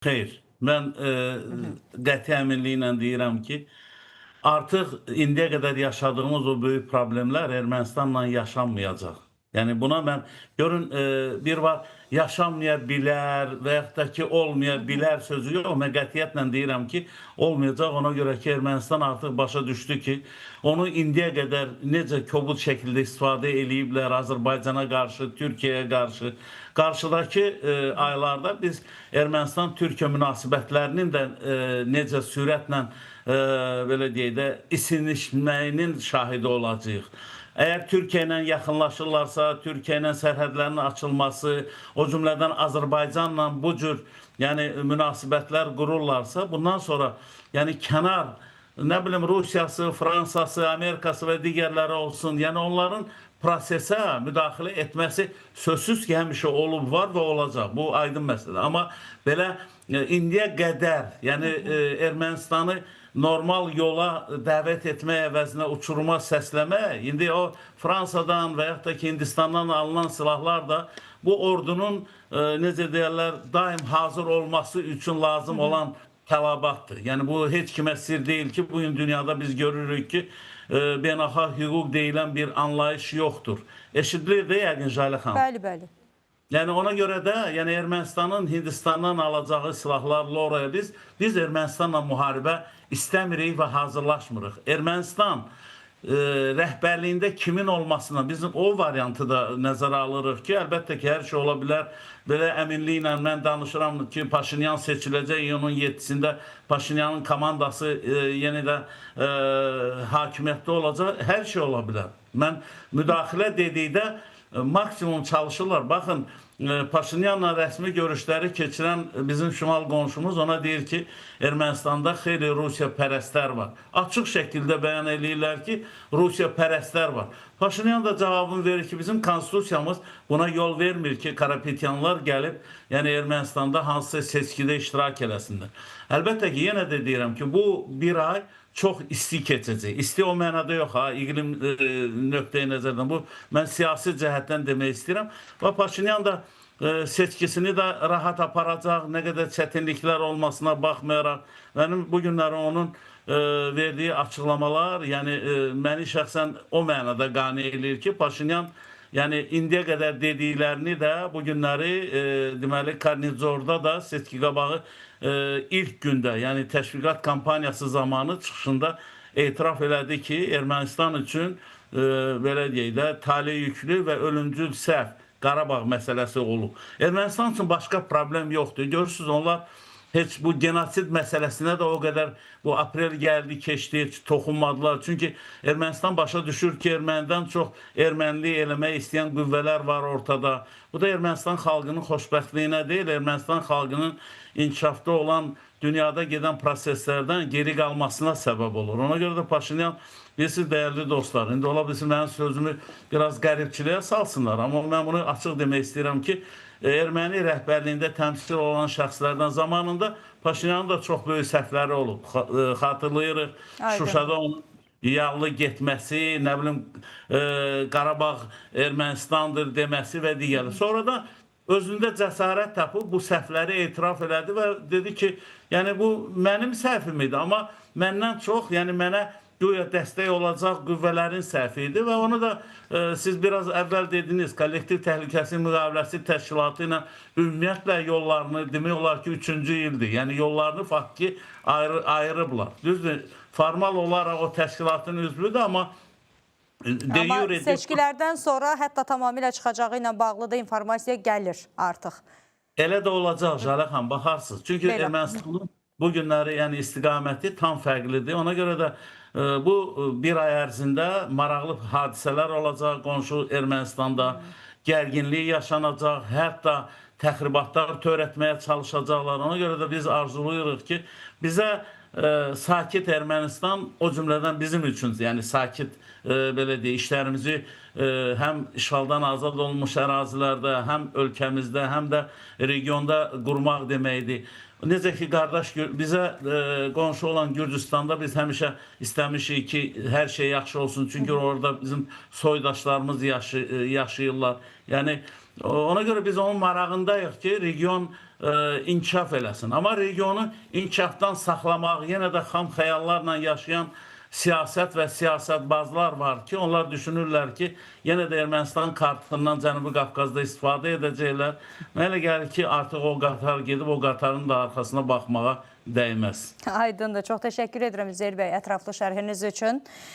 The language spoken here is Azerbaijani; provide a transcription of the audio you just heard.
Xeyr, mən qəti əminliklə deyirəm ki, artıq indiyə qədər yaşadığımız o böyük problemlər Ermənistanla yaşanmayacaq. Yəni buna mən görün bir var yaşanmaya bilər və yaxud da ki olmaya bilər sözü yox. Mən qətiyyətlə deyirəm ki, olmayacaq. Ona görə ki Ermənistan artıq başa düşdü ki, onu indiyə qədər necə kobud şəkildə istifadə eləyiblər Azərbaycana qarşı, Türkiyəyə qarşı. Qarşıdakı aylarda biz Ermənistan-Türkiyə münasibətlərinin də necə sürətlə belə deyək də isinişməyinin şahidi olacağıq. Əgər Türkiyə ilə yaxınlaşırlarsa, Türkiyə ilə sərhədlərin açılması, o cümlədən Azərbaycanla bu cür yəni münasibətlər qururlarsa, bundan sonra yəni kənar nə bilim Rusiyası, Fransası, Amerikası və digərləri olsun, yəni onların prosesə müdaxilə etməsi sözsüz ki, həmişə olub, var və olacaq. Bu aydın məsələ. Amma belə indiyə qədər, yəni Ermənistanı normal yola dəvət etmək əvəzinə uçuruma səsləmək, indi o Fransadan və yaxud da ki Hindistandan alınan silahlar da bu ordunun necə deyərlər, daim hazır olması üçün lazım olan tələbatdır. Yəni bu heç kimə sir deyil ki, bugün dünyada biz görürük ki, beynəlxalq hüquq deyilən bir anlayış yoxdur. Eşidilir də yəqin Jalə xanım. Bəli, bəli. Yəni ona görə də yəni Ermənistanın Hindistandan alacağı silahlarla oraya biz Ermənistanla müharibə istəmirik və hazırlaşmırıq. Ermənistan rəhbərliyində kimin olmasına bizim o variantı da nəzərə alırıq ki, əlbəttə ki, hər şey ola bilər. Belə əminliklə mən danışıram ki, Paşinyan seçiləcək iyunun 7-sində Paşinyanın komandası yenə də hakimiyyətdə olacaq. Hər şey ola bilər. Mən müdaxilə dedikdə maksimum çalışırlar. Baxın, Paşinyanla rəsmi görüşləri keçirən bizim şimal qonşumuz ona deyir ki, Ermənistanda xeyli Rusiya pərəstlər var. Açıq şəkildə bəyan edirlər ki, Rusiya pərəstlər var. Paşinyan da cavabını verir ki, bizim konstitusiyamız buna yol vermir ki, Karapetyanlar gəlib, yəni Ermənistanda hansısa seçkidə iştirak eləsinlər. Əlbəttə ki, yenə də deyirəm ki, bu bir ay çox isti keçəcək. İsti o mənada yox ha, iqlim nöqteyi nəzərdən. Bu, mən siyasi cəhətdən demək istəyirəm. Və Paşinyan da seçkisini də rahat aparacaq, nə qədər çətinliklər olmasına baxmayaraq. Mənim bu günləri onun verdiyi açıqlamalar, yəni məni şəxsən o mənada qane eləyir ki, Paşinyan yəni indiyə qədər dediklərini də bu günləri deməli Karnizorda da seçki qabağı ilk gündə, yəni təşviqat kampaniyası zamanı çıxışında etiraf elədi ki, Ermənistan üçün belə deyək də tale yüklü və ölümcül səhv Qarabağ məsələsi olub. Ermənistan üçün başqa problem yoxdur. Görürsünüz, onlar heç bu genosid məsələsinə də o qədər bu aprel gəldi, keçdi, heç toxunmadılar. Çünki Ermənistan başa düşür ki, ermənidən çox erməniliyi eləmək istəyən qüvvələr var ortada. Bu da Ermənistan xalqının xoşbəxtliyinə deyil, Ermənistan xalqının inkişafda olan dünyada gedən proseslərdən geri qalmasına səbəb olur. Ona görə də Paşinyan, bilirsiniz, dəyərli dostlar, indi ola bilsin mənim sözümü biraz qəribçiliyə salsınlar, amma mən bunu açıq demək istəyirəm ki, erməni rəhbərliyində təmsil olan şəxslərdən zamanında Paşinyanın da çox böyük səhvləri olub. Xatırlayırıq, Şuşada onun yağlı getməsi, nə bilim, Qarabağ Ermənistandır deməsi və digəri. Sonra da özündə cəsarət tapıb bu səhvləri etiraf elədi və dedi ki, yəni bu mənim səhvim idi, amma məndən çox, yəni mənə güya dəstək olacaq qüvvələrin səhvi idi və onu da siz biraz əvvəl dediniz, kollektiv təhlükəsizlik müqaviləsi təşkilatı ilə ümumiyyətlə yollarını demək olar ki, 3-cü ildir. Yəni yollarını faktiki ayırıblar. Düzdür, formal olaraq o təşkilatın üzvüdür, amma Amma seçkilərdən sonra hətta tamamilə çıxacağı ilə bağlı da informasiya gəlir artıq. Elə də olacaq Jalə xan, baxarsınız. Çünki Ermənistanın bu günləri yəni istiqaməti tam fərqlidir. Ona görə də bu bir ay ərzində maraqlı hadisələr olacaq. Qonşu Ermənistanda gərginlik yaşanacaq, hətta təxribatlar törətməyə çalışacaqlar. Ona görə də biz arzuluyuruq ki, bizə sakit Ermənistan o cümlədən bizim üçün, yəni sakit belə deyək, işlərimizi həm işğaldan azad olmuş ərazilərdə, həm ölkəmizdə, həm də regionda qurmaq deməkdir. Necə ki, qardaş, bizə qonşu olan Gürcüstanda biz həmişə istəmişik ki, hər şey yaxşı olsun. Çünki orada bizim soydaşlarımız yaşayırlar. Yəni, ona görə biz onun marağındayıq ki, region inkişaf eləsin. Amma regionu inkişafdan saxlamaq, yenə də xam xəyallarla yaşayan siyasət və siyasətbazlar var ki, onlar düşünürlər ki, yenə də Ermənistan kartından Cənubi Qafqazda istifadə edəcəklər. Mənə elə gəlir ki, artıq o qatar gedib o qatarın da arxasına baxmağa dəyməz. Aydındır. Çox təşəkkür edirəm Üzeyir bəy ətraflı şərhiniz üçün.